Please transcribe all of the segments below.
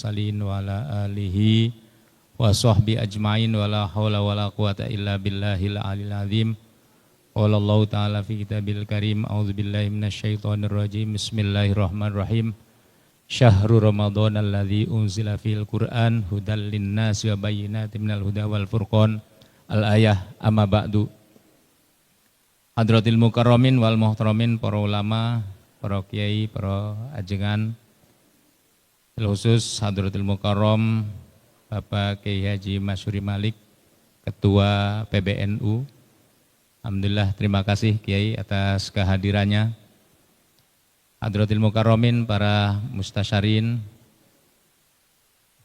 salin wa ala alihi wa sahbi ajmain wa la hawla wa la quwata illa billahil alil azim. Qala Allah ta'ala fi kitabil karim, a'udzubillahi minasyaitonir rajim, bismillahirrahmanirrahim. Syahrul Ramadan alladzi unzila fil Qur'an hudal linnasi wa bayyinatin minal huda wal furqan. Al-ayah amma ba'du. Hadratil mukarramin wal muhtaramin, para ulama, para kiai, para ajengan, khusus Hadratil Mukarram Bapak Kiai Haji Masyuri Malik, Ketua PBNU. Alhamdulillah, terima kasih Kiai atas kehadirannya. Hadratil Mukarramin, para mustasyarin,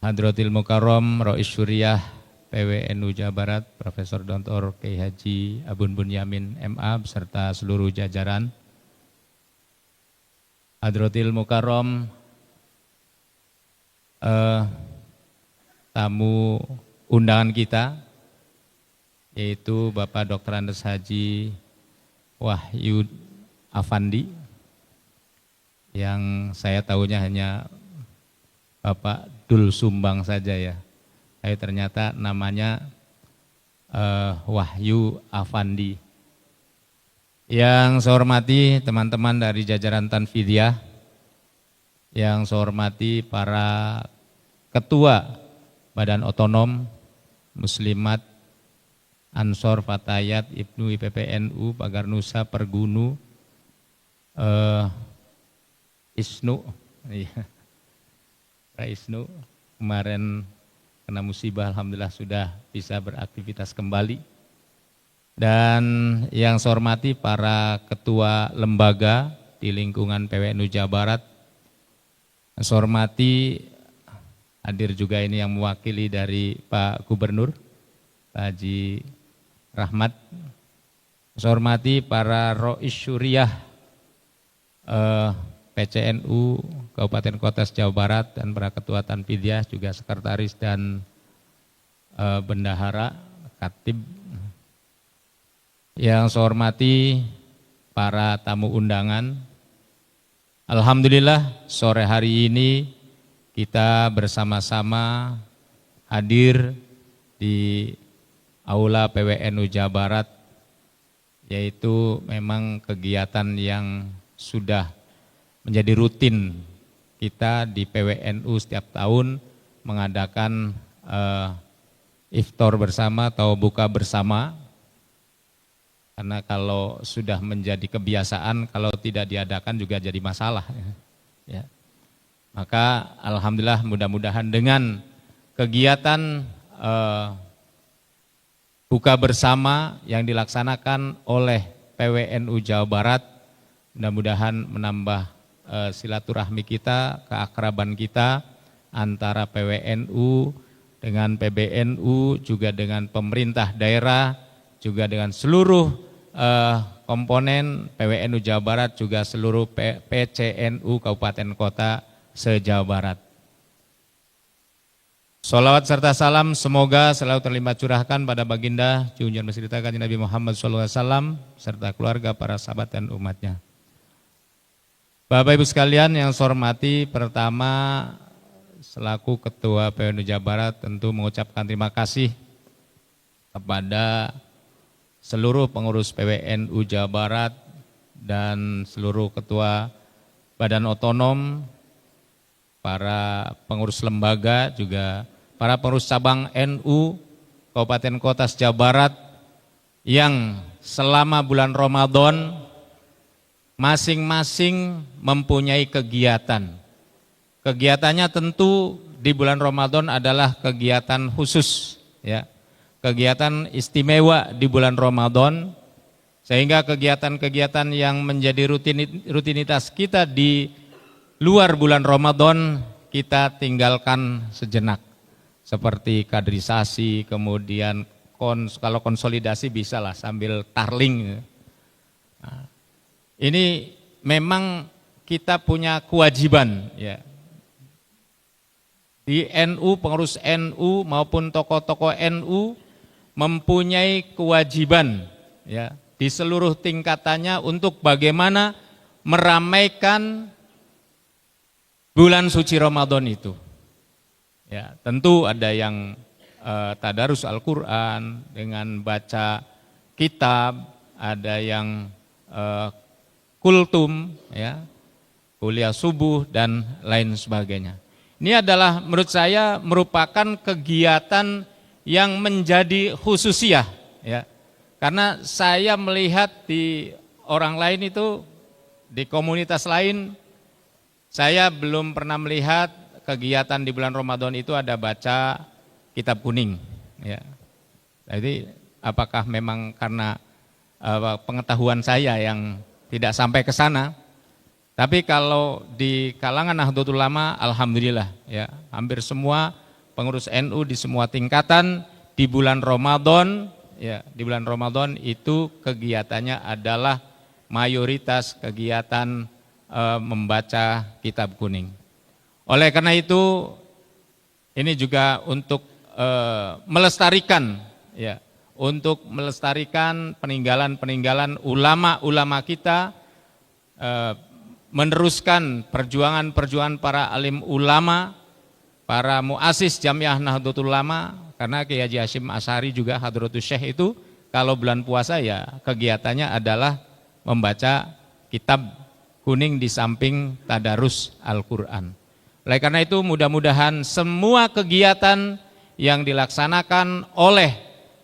Hadratil Mukarram Rois Syuriah PWNU Jawa Barat, Profesor Dr. Kiai Haji Abun Bunyamin MA beserta seluruh jajaran. Hadratil Mukarram tamu undangan kita, yaitu Bapak Dr. Andes Haji Wahyu Afandi, yang saya tahunya hanya Bapak Dul Sumbang saja ya, tapi ternyata namanya Wahyu Afandi. Yang saya hormati teman-teman dari jajaran Tanfidiyah, yang saya hormati para Ketua Badan Otonom, Muslimat, Ansor, Fatayat, Ibnu, IPPNU, Pagar Nusa, Pergunu, Isnu, Isnu, kemarin kena musibah, alhamdulillah sudah bisa beraktivitas kembali. Dan yang saya hormati para ketua lembaga di lingkungan PWNU Jawa Barat. Saya hormati, hadir juga ini yang mewakili dari Pak Gubernur, Pak Haji Rahmat. Saya hormati para Rois Syuriah PCNU Kabupaten Kota Jawa Barat dan para ketua Tanfidiyah, juga sekretaris dan bendahara Katib. Yang saya hormati para tamu undangan. Alhamdulillah sore hari ini kita bersama-sama hadir di Aula PWNU Jawa Barat, yaitu memang kegiatan yang sudah menjadi rutin kita di PWNU setiap tahun mengadakan iftar bersama atau buka bersama. Karena kalau sudah menjadi kebiasaan, kalau tidak diadakan juga jadi masalah. Ya. Maka alhamdulillah, mudah-mudahan dengan kegiatan buka bersama yang dilaksanakan oleh PWNU Jawa Barat, mudah-mudahan menambah silaturahmi kita, keakraban kita antara PWNU dengan PBNU, juga dengan pemerintah daerah, juga dengan seluruh komponen PWNU Jawa Barat, juga seluruh PCNU Kabupaten Kota se-Jawa Barat. Sholawat serta salam semoga selalu terlimpah curahkan pada baginda junjungan besar kita Kanjeng Nabi Muhammad SAW serta keluarga, para sahabat dan umatnya. Bapak Ibu sekalian yang saya hormati, pertama selaku Ketua PWNU Jawa Barat tentu mengucapkan terima kasih kepada seluruh pengurus PWNU Jawa Barat dan seluruh ketua badan otonom, para pengurus lembaga, juga para pengurus cabang NU Kabupaten Kota Jawa Barat yang selama bulan Ramadan masing-masing mempunyai kegiatan. Kegiatannya tentu di bulan Ramadan adalah kegiatan khusus, ya. Kegiatan istimewa di bulan Ramadan, sehingga kegiatan-kegiatan yang menjadi rutinitas kita di luar bulan Ramadan kita tinggalkan sejenak, seperti kaderisasi, kemudian kalau konsolidasi bisa lah sambil tarling. Nah, ini memang kita punya kewajiban ya. Di NU, pengurus NU maupun tokoh-tokoh NU mempunyai kewajiban ya di seluruh tingkatannya untuk bagaimana meramaikan bulan suci Ramadan itu. Ya, tentu ada yang tadarus Al-Quran dengan baca kitab, ada yang kultum, ya, kuliah subuh dan lain sebagainya. Ini adalah menurut saya merupakan kegiatan yang menjadi khususiyah, ya. Karena saya melihat di orang lain itu, di komunitas lain, saya belum pernah melihat kegiatan di bulan Ramadan itu ada baca kitab kuning, ya. Jadi apakah memang karena pengetahuan saya yang tidak sampai ke sana? Tapi kalau di kalangan Nahdlatul Ulama, alhamdulillah, ya, hampir semua pengurus NU di semua tingkatan di bulan Ramadan, ya, di bulan Ramadan itu kegiatannya adalah mayoritas kegiatan membaca kitab kuning. Oleh karena itu, ini juga untuk melestarikan, ya, untuk melestarikan peninggalan-peninggalan ulama-ulama kita, meneruskan perjuangan-perjuangan para alim ulama, para muassis Jamiah Nahdlatul Ulama, karena Kiai Haji Hasyim Asy'ari juga Hadratus Syekh itu kalau bulan puasa ya kegiatannya adalah membaca kitab kuning di samping tadarus Al-Quran. Oleh karena itu mudah-mudahan semua kegiatan yang dilaksanakan oleh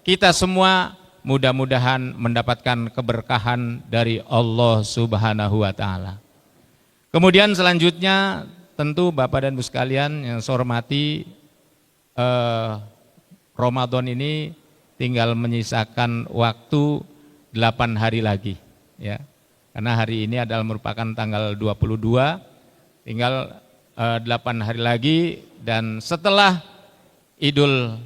kita semua mudah-mudahan mendapatkan keberkahan dari Allah Subhanahu wa Ta'ala. Kemudian selanjutnya tentu Bapak dan Ibu sekalian yang saya hormati, Ramadan ini tinggal menyisakan waktu 8 hari lagi, ya. Karena hari ini adalah merupakan tanggal 22, tinggal 8 hari lagi, dan setelah Idul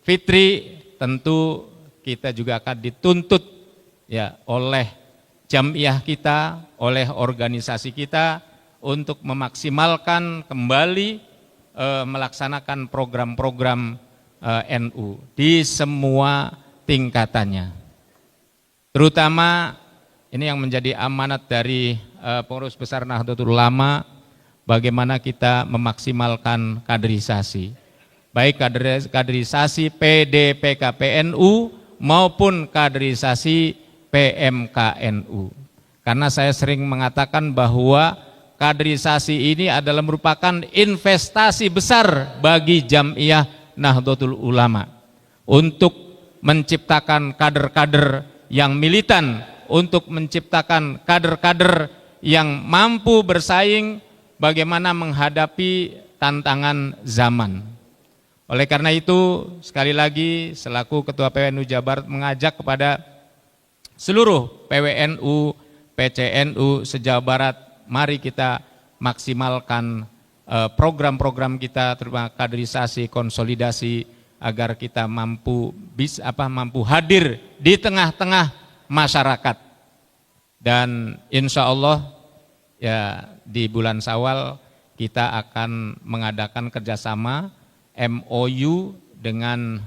Fitri tentu kita juga akan dituntut, ya, oleh jamiah kita, oleh organisasi kita untuk memaksimalkan kembali melaksanakan program-program NU di semua tingkatannya. Terutama ini yang menjadi amanat dari pengurus besar Nahdlatul Ulama, bagaimana kita memaksimalkan kaderisasi, baik kaderisasi PDPKPNU maupun kaderisasi PMKNU. Karena saya sering mengatakan bahwa kaderisasi ini adalah merupakan investasi besar bagi Jamiah Nahdlatul Ulama untuk menciptakan kader-kader yang militan, untuk menciptakan kader-kader yang mampu bersaing bagaimana menghadapi tantangan zaman. Oleh karena itu, sekali lagi selaku Ketua PWNU Jawa Barat mengajak kepada seluruh PWNU, PCNU se-Jawa Barat, mari kita maksimalkan program-program kita, terutama kaderisasi, konsolidasi, agar kita mampu hadir di tengah-tengah masyarakat. Dan insya Allah ya di bulan Syawal kita akan mengadakan kerjasama MOU dengan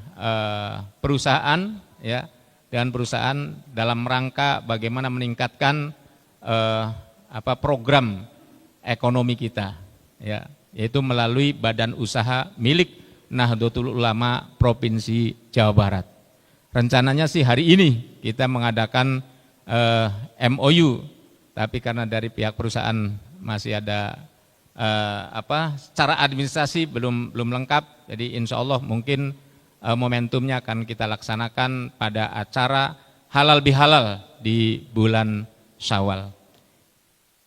perusahaan, ya, dengan perusahaan dalam rangka bagaimana meningkatkan program ekonomi kita, ya, yaitu melalui badan usaha milik Nahdlatul Ulama Provinsi Jawa Barat. Rencananya sih hari ini kita mengadakan MOU, tapi karena dari pihak perusahaan masih ada secara administrasi belum lengkap, jadi insya Allah mungkin momentumnya akan kita laksanakan pada acara halal bihalal di bulan Syawal.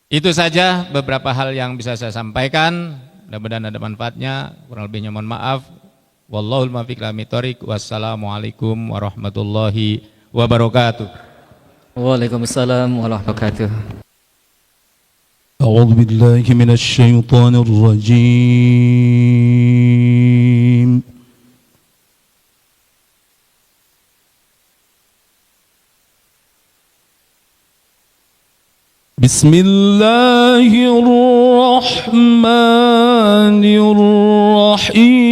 Itu saja beberapa hal yang bisa saya sampaikan. Mudah-mudahan ada manfaatnya. Kurang lebihnya mohon maaf. Wallahul muwaffiq ila aqwamit thoriq. Wassalamualaikum warahmatullahi wabarakatuh. Waalaikumsalam warahmatullahi wabarakatuh. أعوذ بالله من الشيطان الرجيم بسم الله الرحمن الرحيم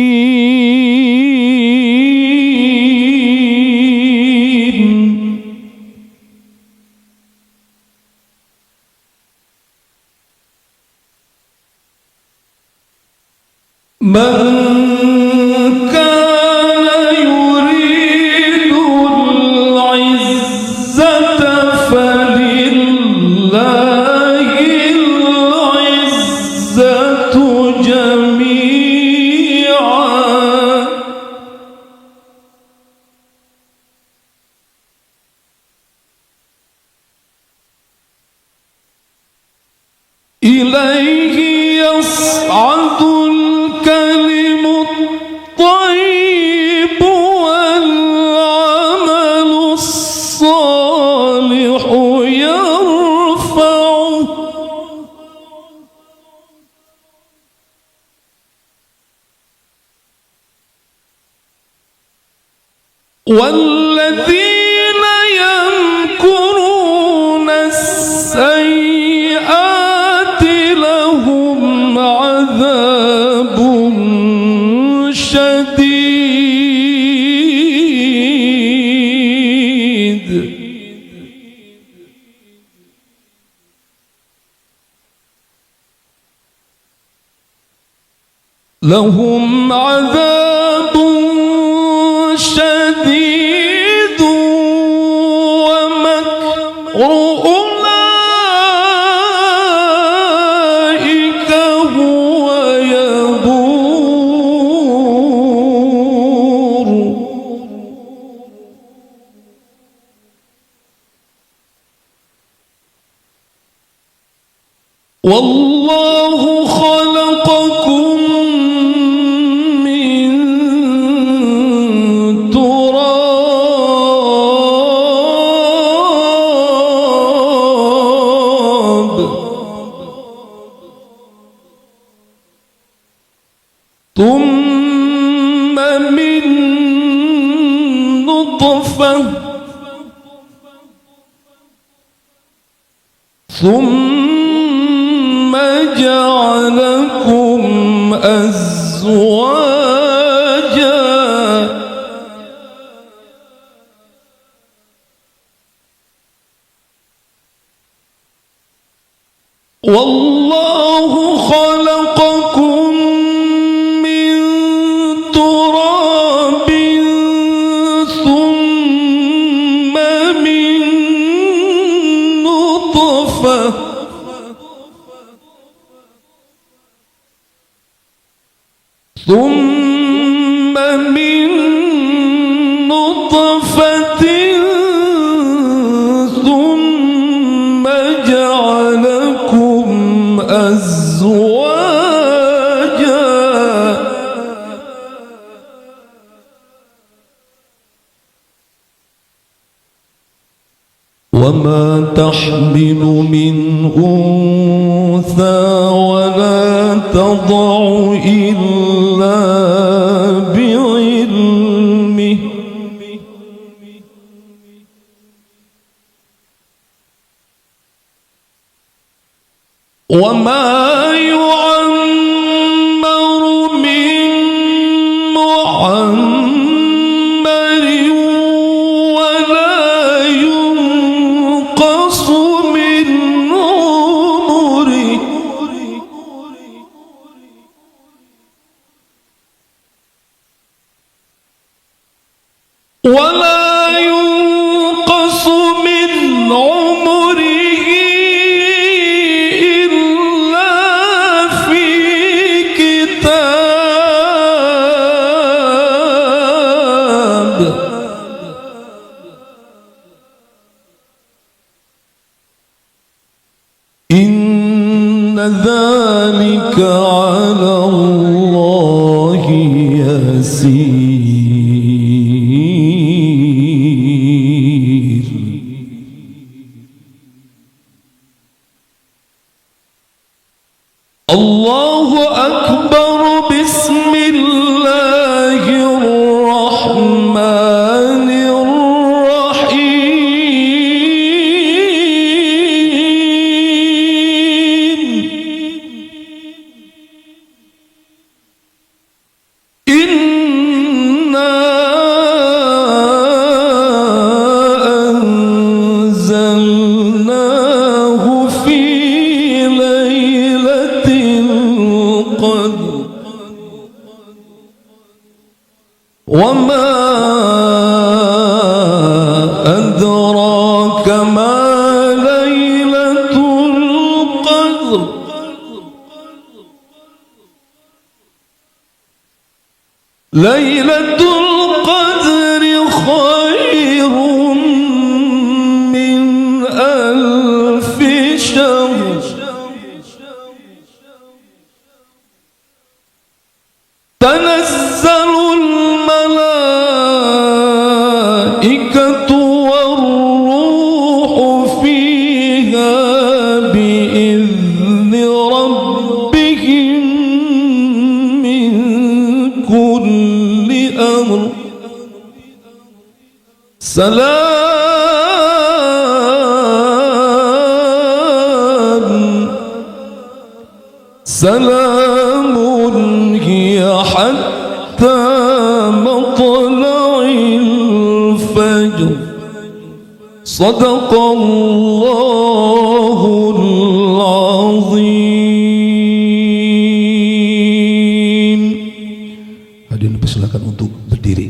من إليه يصعد الكلم الطيب والعمل الصالح يرفعه والذين يمكرون السيئات لهم عذاب شديد لهم عذاب شديد ومكر أولئك هو يبور والله خلقكم من تراب ثم من نطفة ثم جعلكم أزواجا والله خلقكم من تراب ثم من نطفة ثم من نطفة ثم جعلكم أزواجا وما تحمل من أنثى ولا تضع إلا بعلمه وما يعمر من معمر ولا ينقص من عمره ولا ينقص من عمره إلا في كتاب إن ذلك على الله يسير الله أكبر بسم الله الرحمن الرحيم إنا أنزلناه في ليلة القدر وما أدراك ما ليلة القدر ليلة القدر خير من ألف شهر تنزل الملائكة والروح فيها بإذن ربهم من كل أمر سلام هي حتى مطلع الفجر صدق الله العظيم. Hadirin dipersilakan untuk berdiri.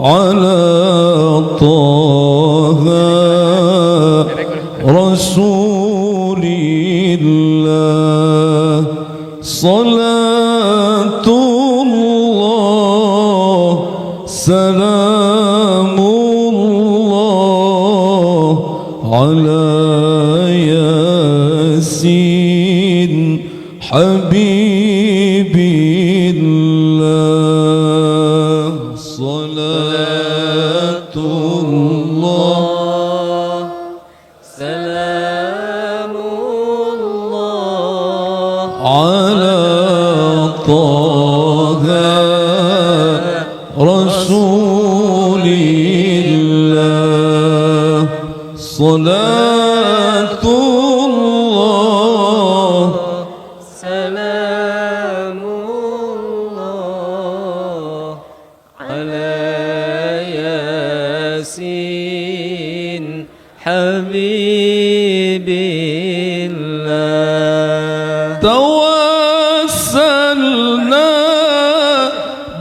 على طه رسول الله صلاة الله سلام الله على ياسين حبيب الله صلاة الله سلام الله على طه رسول الله صلاة الله سلام الله على ياسين حبيب الله. توسلنا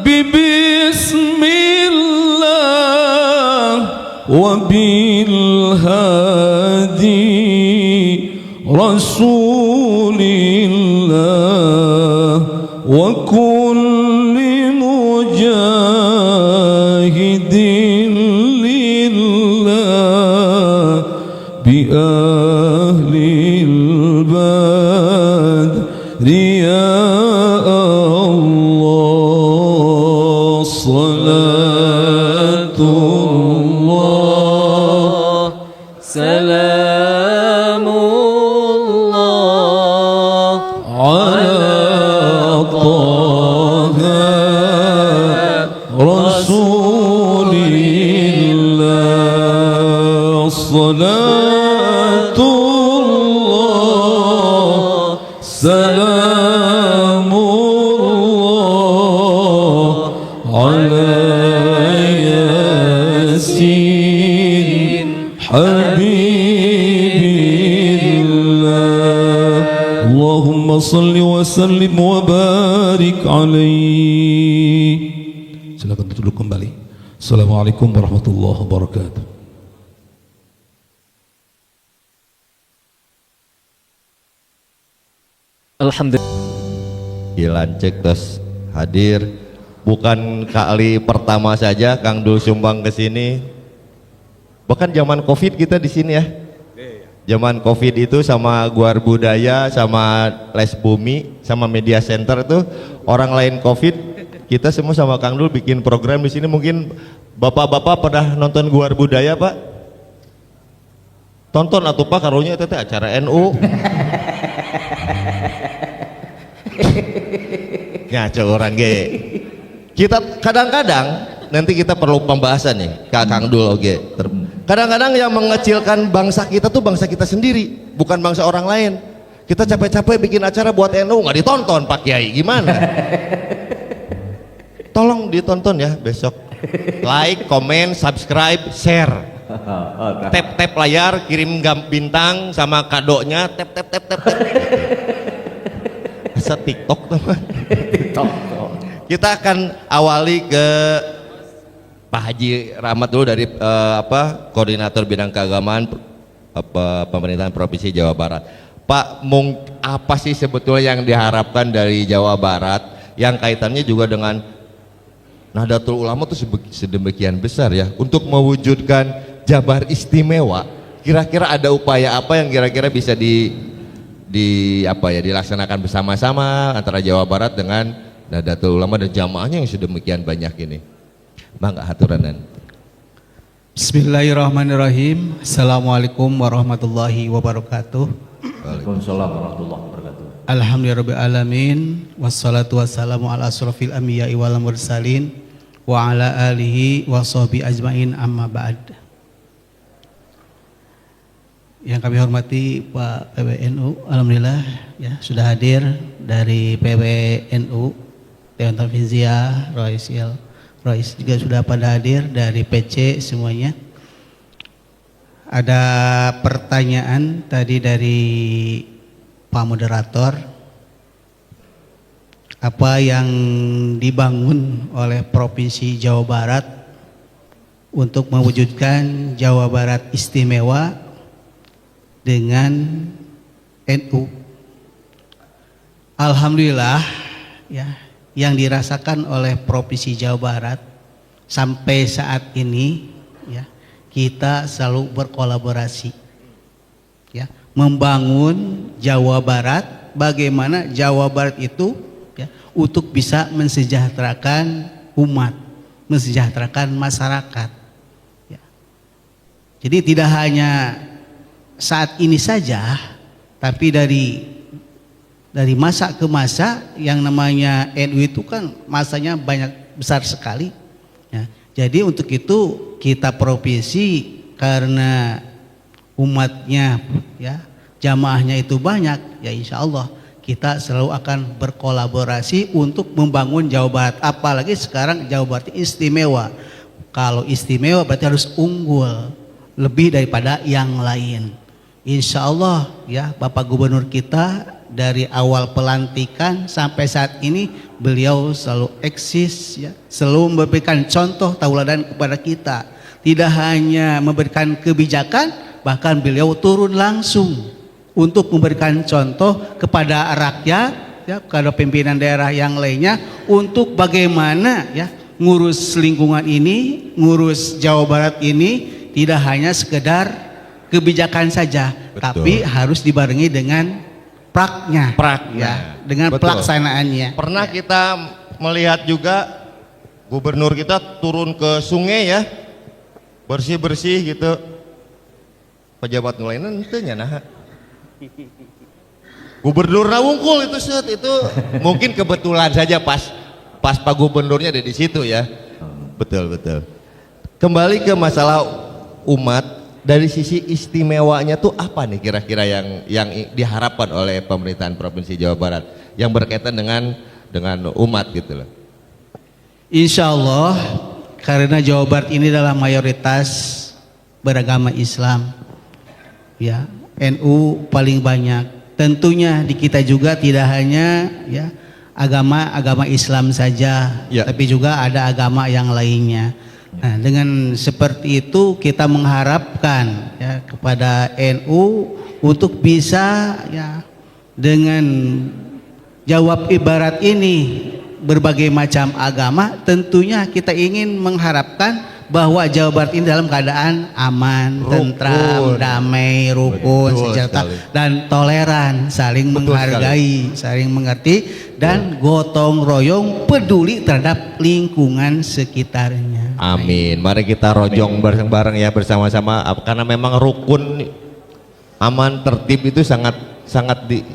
ببسم الله وبالهادي رسول الله وكل مجاهد لله بأهل البدر يا الله صلاة الله سلام الله على طه رسول الله صلاة الله سلام الله على ياسين حبيب الله اللهم صل وسلم وبارك عليه. Silakan duduk kembali. Assalamualaikum warahmatullahi wabarakatuh. Alhamdulillah. Dilancek terus hadir, bukan kali pertama saja Kang Dul sumbang ke sini. Bahkan zaman Covid kita di sini ya. Zaman Covid itu sama Guar Budaya, sama Les Bumi, sama Media Center itu orang lain Covid, kita semua sama Kang Dul bikin program di sini. Mungkin bapak-bapak pernah nonton Guar Budaya, Pak? Tonton atuh Pak, karunya itu acara NU. Ngaco orang ge. Kita kadang-kadang nanti kita perlu pembahasan nih Kang Dul oge. Kadang-kadang yang mengecilkan bangsa kita tuh bangsa kita sendiri, bukan bangsa orang lain. Kita capek-capek bikin acara buat NU nggak ditonton Pak Kiai, gimana? Tolong ditonton ya besok. Like, komen, subscribe, share. Tap layar, kirim bintang sama kadonya, tap. Asa TikTok teman. Kita akan awali ke Pak Haji Rahmat dulu dari Koordinator Bidang Keagamaan Pemerintahan Provinsi Jawa Barat. Pak, apa sih sebetulnya yang diharapkan dari Jawa Barat yang kaitannya juga dengan Nahdlatul Ulama itu sedemikian besar ya untuk mewujudkan Jabar Istimewa? Kira-kira ada upaya apa yang kira-kira bisa dilaksanakan bersama-sama antara Jawa Barat dengan Nahdlatul Ulama dan jamaahnya yang sedemikian banyak ini. Mangga haturanan. Bismillahirrahmanirrahim. Assalamualaikum warahmatullahi wabarakatuh. Waalaikumsalam warahmatullahi wabarakatuh. Alhamdulillahirabbil alamin wassalatu wassalamu ala asrofil anbiya'i wal mursalin wa ala alihi wa sahbihi ajmain amma ba'd. Yang kami hormati Pak PWNU, alhamdulillah ya sudah hadir dari PWNU, Dewan Tanfiziah, Rois juga sudah pada hadir dari PC semuanya. Ada pertanyaan tadi dari Pak Moderator, apa yang dibangun oleh Provinsi Jawa Barat untuk mewujudkan Jawa Barat istimewa dengan NU. Alhamdulillah ya, yang dirasakan oleh Provinsi Jawa Barat sampai saat ini ya, kita selalu berkolaborasi ya, membangun Jawa Barat, bagaimana Jawa Barat itu ya, untuk bisa mensejahterakan umat, mensejahterakan masyarakat ya. Jadi tidak hanya saat ini saja, tapi dari masa ke masa, yang namanya NU itu kan masanya besar sekali ya. Jadi untuk itu kita provinsi, karena umatnya ya, jamaahnya itu banyak ya, insya Allah kita selalu akan berkolaborasi untuk membangun Jawa Barat. Apalagi sekarang Jawa Barat istimewa. Kalau istimewa berarti harus unggul lebih daripada yang lain. Insya Allah ya, Bapak Gubernur kita dari awal pelantikan sampai saat ini beliau selalu eksis ya, selalu memberikan contoh tauladan kepada kita. Tidak hanya memberikan kebijakan, bahkan beliau turun langsung untuk memberikan contoh kepada rakyat ya, kepada pimpinan daerah yang lainnya, untuk bagaimana ya ngurus lingkungan ini, ngurus Jawa Barat ini tidak hanya sekedar kebijakan saja. Betul. Tapi harus dibarengi dengan praknya ya, dengan betul, pelaksanaannya. Pernah ya, kita melihat juga gubernur kita turun ke sungai ya, bersih-bersih gitu. Pejabat lainnya nya nah. Gubernur wungkul itu set, itu mungkin kebetulan saja pas Pak Gubernurnya ada di situ ya. Betul. Kembali ke masalah umat, dari sisi istimewanya tuh apa nih kira-kira yang diharapkan oleh pemerintahan Provinsi Jawa Barat yang berkaitan dengan umat gitu loh. Insya Allah, karena Jawa Barat ini adalah mayoritas beragama Islam ya, NU paling banyak. Tentunya di kita juga tidak hanya ya agama Islam saja ya, tapi juga ada agama yang lainnya. Nah, dengan seperti itu kita mengharapkan ya kepada NU untuk bisa ya dengan jawab ibarat ini berbagai macam agama, tentunya kita ingin mengharapkan bahwa Jawa Barat ini dalam keadaan aman, tentram, damai, rukun, sejahtera dan toleran, saling menghargai, saling mengerti dan gotong royong peduli terhadap lingkungan sekitarnya. Amin. Mari kita rojong bareng-bareng ya bersama-sama, karena memang rukun, aman, tertib itu sangat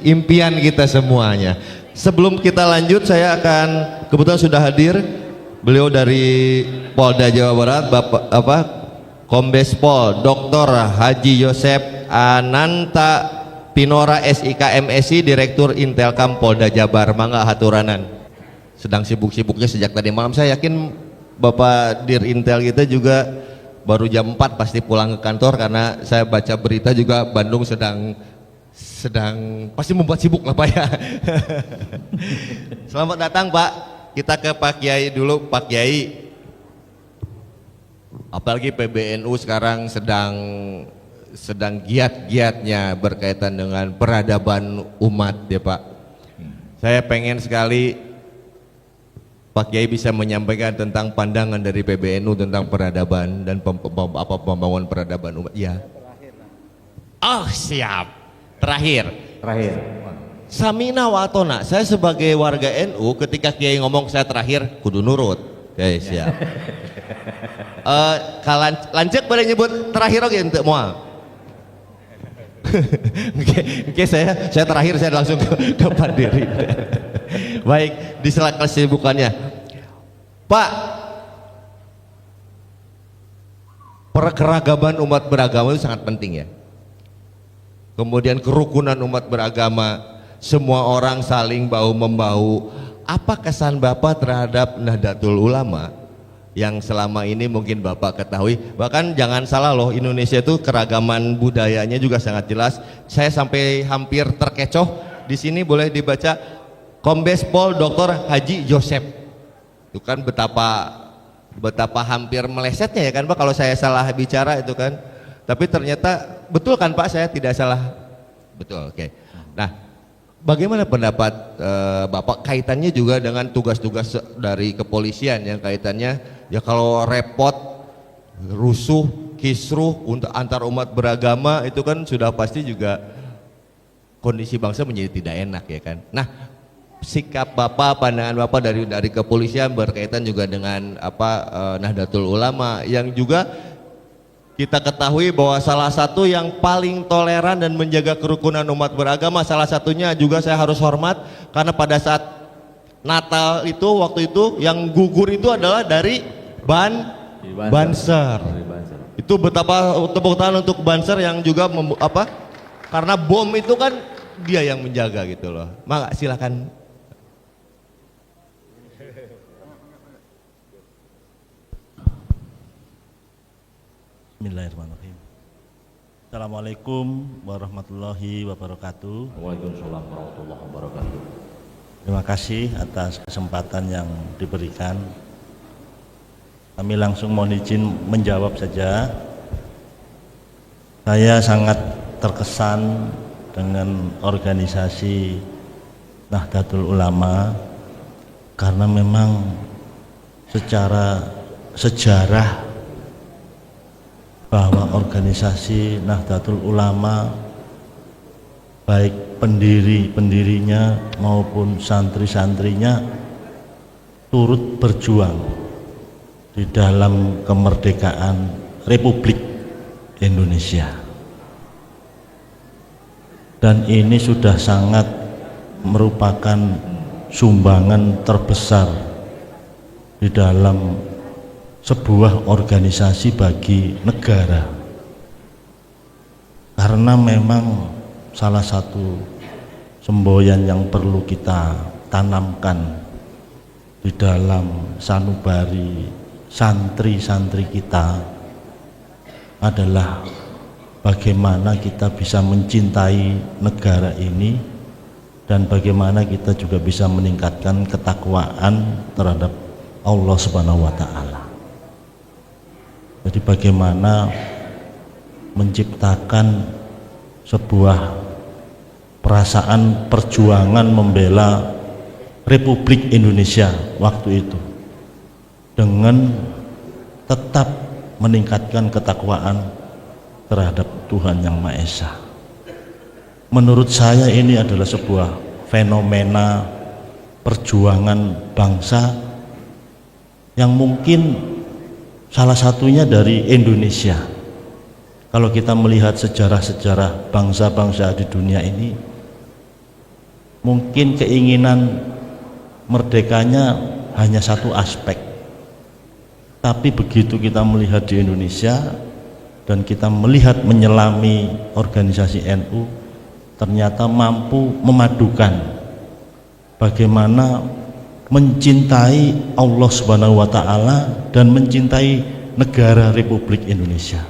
impian kita semuanya. Sebelum kita lanjut, saya akan, kebetulan sudah hadir beliau dari Polda Jawa Barat, Bapak Kombes Pol Dr. Haji Yosep Ananta Pinora SIK MSI, Direktur Intelkam Polda Jabar. Mangga haturanan. Sedang sibuk-sibuknya sejak tadi malam. Saya yakin Bapak Dir Intel kita juga baru jam 4 pasti pulang ke kantor, karena saya baca berita juga Bandung sedang pasti membuat sibuk lah Pak ya. Selamat datang Pak. Kita ke Pak Kiai dulu. Pak Kiai, apalagi PBNU sekarang sedang giat-giatnya berkaitan dengan peradaban umat ya Pak. Saya pengen sekali Pak Kiai bisa menyampaikan tentang pandangan dari PBNU tentang peradaban dan pembangunan peradaban umat. Ya. Oh siap. Terakhir, Terakhir. Samina wa atona. Saya sebagai warga NU ketika Kiai ngomong saya terakhir kudu nurut. Oke, siap. Lancek boleh nyebut terakhir oke untuk moal. Oke, saya terakhir, saya langsung ke Pak Diri. Baik, di sela kesibukannya. Pak, perkeragaman umat beragama itu sangat penting ya. Kemudian kerukunan umat beragama, semua orang saling bahu-membahu. Apa kesan Bapak terhadap Nahdlatul Ulama yang selama ini mungkin Bapak ketahui? Bahkan jangan salah loh, Indonesia itu keragaman budayanya juga sangat jelas. Saya sampai hampir terkecoh. Di sini boleh dibaca Kombes Pol Dr. Haji Joseph. Itu kan betapa hampir melesetnya ya kan Pak kalau saya salah bicara itu kan. Tapi ternyata betul kan Pak, saya tidak salah. Betul, oke. Nah, bagaimana pendapat Bapak kaitannya juga dengan tugas-tugas dari kepolisian yang kaitannya ya kalau repot, rusuh, kisruh untuk antar umat beragama itu kan sudah pasti juga kondisi bangsa menjadi tidak enak ya kan. Nah, sikap Bapak, pandangan Bapak dari kepolisian berkaitan juga dengan Nahdlatul Ulama yang juga kita ketahui bahwa salah satu yang paling toleran dan menjaga kerukunan umat beragama, salah satunya juga saya harus hormat karena pada saat Natal itu waktu itu yang gugur itu adalah dari Banser. Itu betapa tepuk tangan untuk Banser yang juga karena bom itu kan dia yang menjaga gitu loh. Maka silakan. Bismillahirrahmanirrahim. Assalamualaikum warahmatullahi wabarakatuh. Waalaikumsalam warahmatullahi wabarakatuh. Terima kasih atas kesempatan yang diberikan. Kami langsung mohon izin menjawab saja. Saya sangat terkesan dengan organisasi Nahdlatul Ulama karena memang secara sejarah bahwa organisasi Nahdlatul Ulama baik pendirinya maupun santri-santrinya turut berjuang di dalam kemerdekaan Republik Indonesia, dan ini sudah sangat merupakan sumbangan terbesar di dalam sebuah organisasi bagi negara, karena memang salah satu semboyan yang perlu kita tanamkan di dalam sanubari santri-santri kita adalah bagaimana kita bisa mencintai negara ini dan bagaimana kita juga bisa meningkatkan ketakwaan terhadap Allah Subhanahu wa Ta'ala. Jadi bagaimana menciptakan sebuah perasaan perjuangan membela Republik Indonesia waktu itu dengan tetap meningkatkan ketakwaan terhadap Tuhan Yang Maha Esa. Menurut saya ini adalah sebuah fenomena perjuangan bangsa yang mungkin salah satunya dari Indonesia. Kalau kita melihat sejarah-sejarah bangsa-bangsa di dunia ini, mungkin keinginan merdekanya hanya satu aspek, tapi begitu kita melihat di Indonesia dan kita melihat menyelami organisasi NU, ternyata mampu memadukan bagaimana mencintai Allah Subhanahu wa Ta'ala dan mencintai negara Republik Indonesia.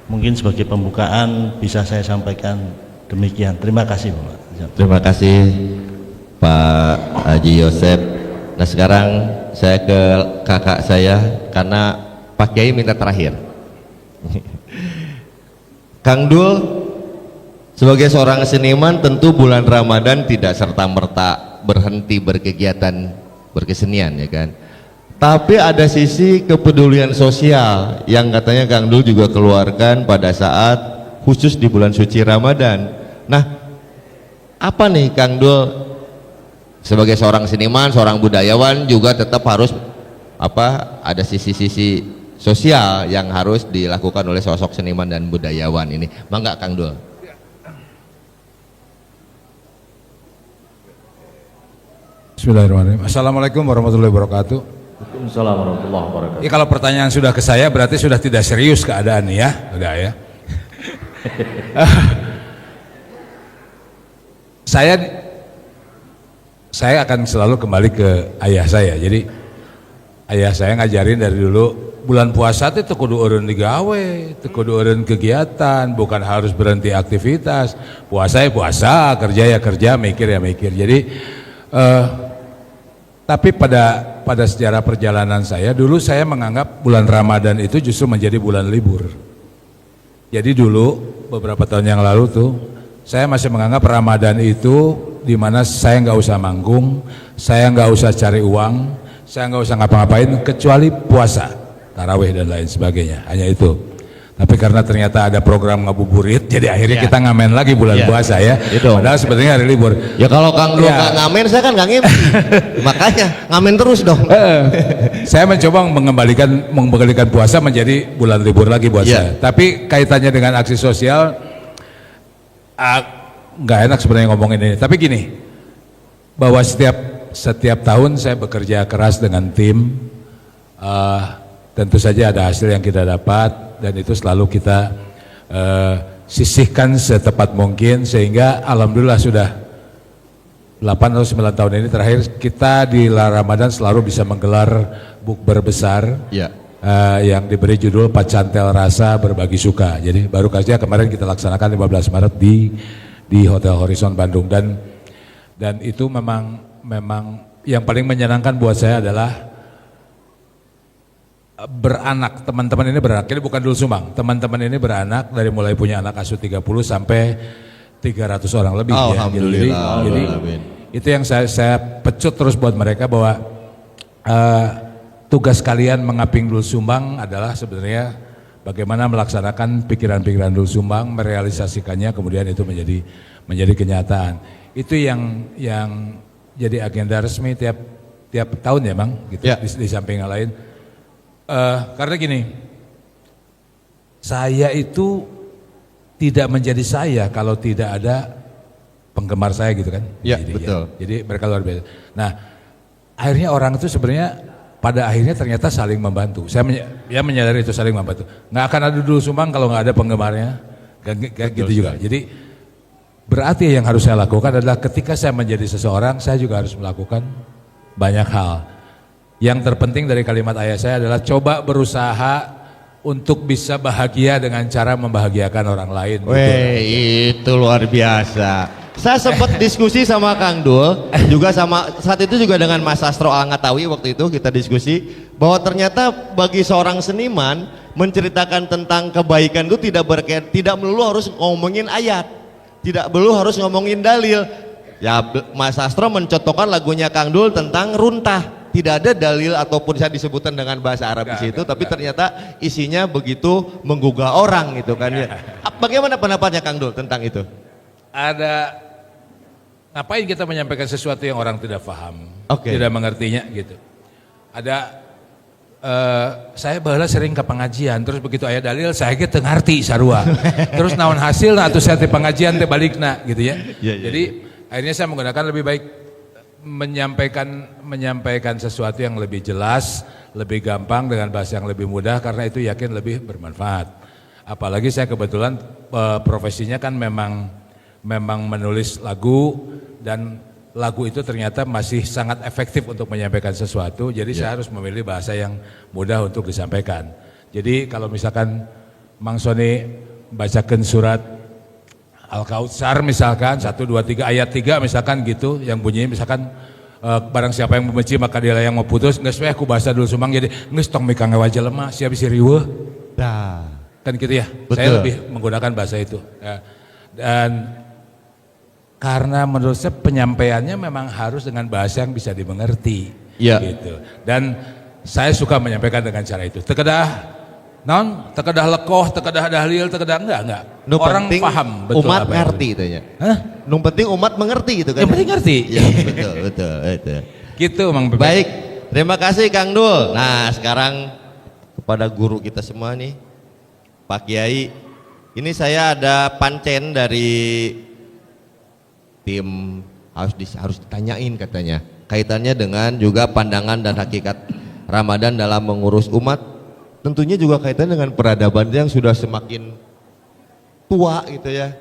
Mungkin sebagai pembukaan bisa saya sampaikan demikian. Terima kasih Bapak. Terima kasih Pak Haji Yosep. Nah sekarang saya ke kakak saya karena Pak Kiai minta terakhir. Kang Dul, sebagai seorang seniman tentu bulan Ramadan tidak serta-merta berhenti berkegiatan berkesenian ya kan. Tapi ada sisi kepedulian sosial yang katanya Kang Dul juga keluarkan pada saat khusus di bulan suci Ramadan. Nah, apa nih Kang Dul sebagai seorang seniman, seorang budayawan juga tetap harus ada sisi-sisi sosial yang harus dilakukan oleh sosok seniman dan budayawan ini. Mangga Kang Dul. Bismillahirrahmanirrahim. Assalamualaikum warahmatullahi wabarakatuh. Waalaikumsalam warahmatullahi wabarakatuh. Ya, kalau pertanyaan sudah ke saya berarti sudah tidak serius keadaan ya, udah ya. Saya akan selalu kembali ke ayah saya. Jadi ayah saya ngajarin dari dulu bulan puasa itu kudu eureun digawe, teu kudu eureun kegiatan, bukan harus berhenti aktivitas. Puasa ya puasa, kerja ya kerja, mikir ya mikir. Jadi tapi pada sejarah perjalanan saya dulu saya menganggap bulan Ramadan itu justru menjadi bulan libur. Jadi dulu beberapa tahun yang lalu tuh saya masih menganggap Ramadan itu dimana saya nggak usah manggung, saya nggak usah cari uang, saya nggak usah ngapa-ngapain kecuali puasa, tarawih dan lain sebagainya, hanya itu. Tapi karena ternyata ada program ngabuburit, jadi akhirnya kita ngamen lagi bulan puasa ya. Itu. Padahal sebetulnya hari libur. Ya kalau Kang Dul nggak ngamen, saya kan nggak ngemsi. Makanya ngamen terus dong. Saya mencoba mengembalikan puasa menjadi bulan libur lagi buat saya. Tapi kaitannya dengan aksi sosial, nggak enak sebenarnya ngomongin ini. Tapi gini, bahwa setiap tahun saya bekerja keras dengan tim. Tentu saja ada hasil yang kita dapat dan itu selalu kita sisihkan setepat mungkin sehingga alhamdulillah sudah 8 atau 9 tahun ini terakhir kita di Ramadan selalu bisa menggelar bukber besar yang diberi judul Pacantel Rasa Berbagi Suka. Jadi baru saja kemarin kita laksanakan 15 Maret di Hotel Horizon Bandung dan itu memang yang paling menyenangkan buat saya adalah beranak, teman-teman ini beranak, ini bukan Dul Sumbang, teman-teman ini beranak dari mulai punya anak asuh 30 sampai 300 orang lebih. Alhamdulillah. Jadi itu yang saya pecut terus buat mereka bahwa tugas kalian mengaping Dul Sumbang adalah sebenarnya bagaimana melaksanakan pikiran-pikiran Dul Sumbang, merealisasikannya kemudian itu menjadi kenyataan. Itu yang jadi agenda resmi tiap tahun ya Bang, gitu. Di samping yang lain. Karena gini, saya itu tidak menjadi saya kalau tidak ada penggemar saya gitu kan. Iya betul. Jadi mereka luar biasa. Nah akhirnya orang itu sebenarnya pada akhirnya ternyata saling membantu. Saya menyadari itu saling membantu. Nggak akan ada Dul Sumbang kalau nggak ada penggemarnya. Kayak gitu juga. Jadi berarti yang harus saya lakukan adalah ketika saya menjadi seseorang, saya juga harus melakukan banyak hal. Yang terpenting dari kalimat ayah saya adalah coba berusaha untuk bisa bahagia dengan cara membahagiakan orang lain. Weh, itu luar biasa. Saya sempat diskusi sama Kang Dul, juga sama saat itu juga dengan Mas Astro Al-Ngatawi waktu itu kita diskusi bahwa ternyata bagi seorang seniman menceritakan tentang kebaikan itu tidak melulu harus ngomongin ayat, tidak melulu harus ngomongin dalil. Ya Mas Astro mencontohkan lagunya Kang Dul tentang runtah. Tidak ada dalil ataupun saya disebutkan dengan bahasa Arab di situ, tapi ternyata isinya begitu menggugah orang gitu kan ya. Bagaimana pendapatnya Kang Dul tentang itu? Ngapain kita menyampaikan sesuatu yang orang tidak paham, tidak mengertinya gitu. Saya baheula sering ke pengajian, terus begitu aya dalil saya teu ngarti sarua. Terus naon hasilna atuh saya teh pengajian teh balikna gitu ya. Jadi akhirnya saya menggunakan lebih baik menyampaikan sesuatu yang lebih jelas, lebih gampang dengan bahasa yang lebih mudah karena itu yakin lebih bermanfaat. Apalagi saya kebetulan profesinya kan memang menulis lagu dan lagu itu ternyata masih sangat efektif untuk menyampaikan sesuatu. Jadi saya harus memilih bahasa yang mudah untuk disampaikan. Jadi kalau misalkan Mang Soni bacakan surat Al-Kautsar misalkan 1, 2, 3 ayat 3 misalkan gitu yang bunyinya misalkan barang siapa yang membenci maka dialah yang mau putus geus we aku bahasa Dul Sumbang jadi geus tong mikang waja lemah siap bisi riweuh. Kan gitu ya. Betul. Saya lebih menggunakan bahasa itu. Ya. Dan karena menurut saya penyampaiannya memang harus dengan bahasa yang bisa dimengerti gitu. Dan saya suka menyampaikan dengan cara itu. Tekedah non, tekedah lekoh, tekedah dahlil, tekedah enggak. Nu Orang penting paham betul umat apa yang ngerti itu ya. Hah? Nu penting umat mengerti gitu kan. Yang penting ngerti. Ya, betul. Gitu Mang Bebek. Baik, terima kasih Kang Dul. Nah, sekarang kepada guru kita semua nih, Pak Kiai. Ini saya ada pancen dari tim harus ditanyain katanya. Kaitannya dengan juga pandangan dan hakikat Ramadan dalam mengurus umat. Tentunya juga kaitannya dengan peradaban yang sudah semakin tua gitu ya.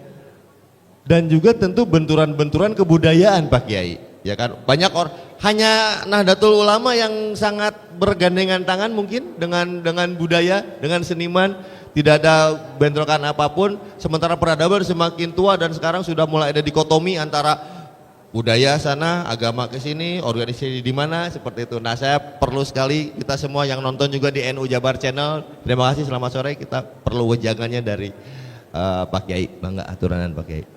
Dan juga tentu benturan-benturan kebudayaan Pak Kiai. Ya kan, banyak orang hanya Nahdlatul Ulama yang sangat bergandengan tangan mungkin dengan budaya, dengan seniman, tidak ada bentrokan apapun. Sementara peradaban semakin tua dan sekarang sudah mulai ada dikotomi antara budaya sana, agama ke sini, organisasi di mana, seperti itu. Nah, saya perlu sekali kita semua yang nonton juga di NU Jabar Channel. Terima kasih, selamat sore. Kita perlu wejangannya dari Pak Kiai. Bangga aturanan Pak Kiai.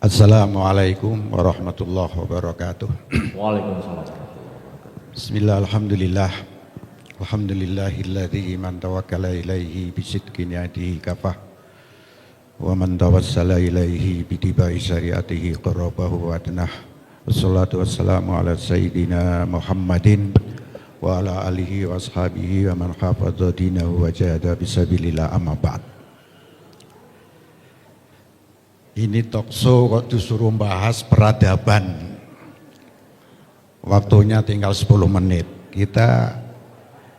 Assalamualaikum warahmatullahi wabarakatuh. Waalaikumsalam. Bismillah, alhamdulillah. Alhamdulillahilladzi man tawakkala ilaihi bisidqin yadihi kafah wa man tawassala ilaihi bidibai syariatihi qarabahu wa adnah. Wassalatu wassalamu ala sayyidina Muhammadin wa ala alihi wa ashabihi wa man hafadha dinahu wa jahada bisabilillah, amma ba'd. Ini talkshow kok disuruh bahas peradaban. Waktunya tinggal 10 menit. Kita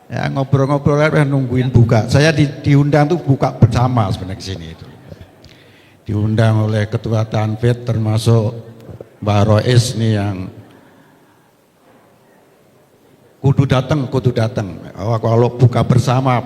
ya ngobrol-ngobrol nungguin buka. Saya diundang tuh buka bersama sebenarnya ke sini itu. Diundang oleh Ketua Tanfid termasuk Mbak Rois nih yang kudu datang. Oh, kalau buka bersama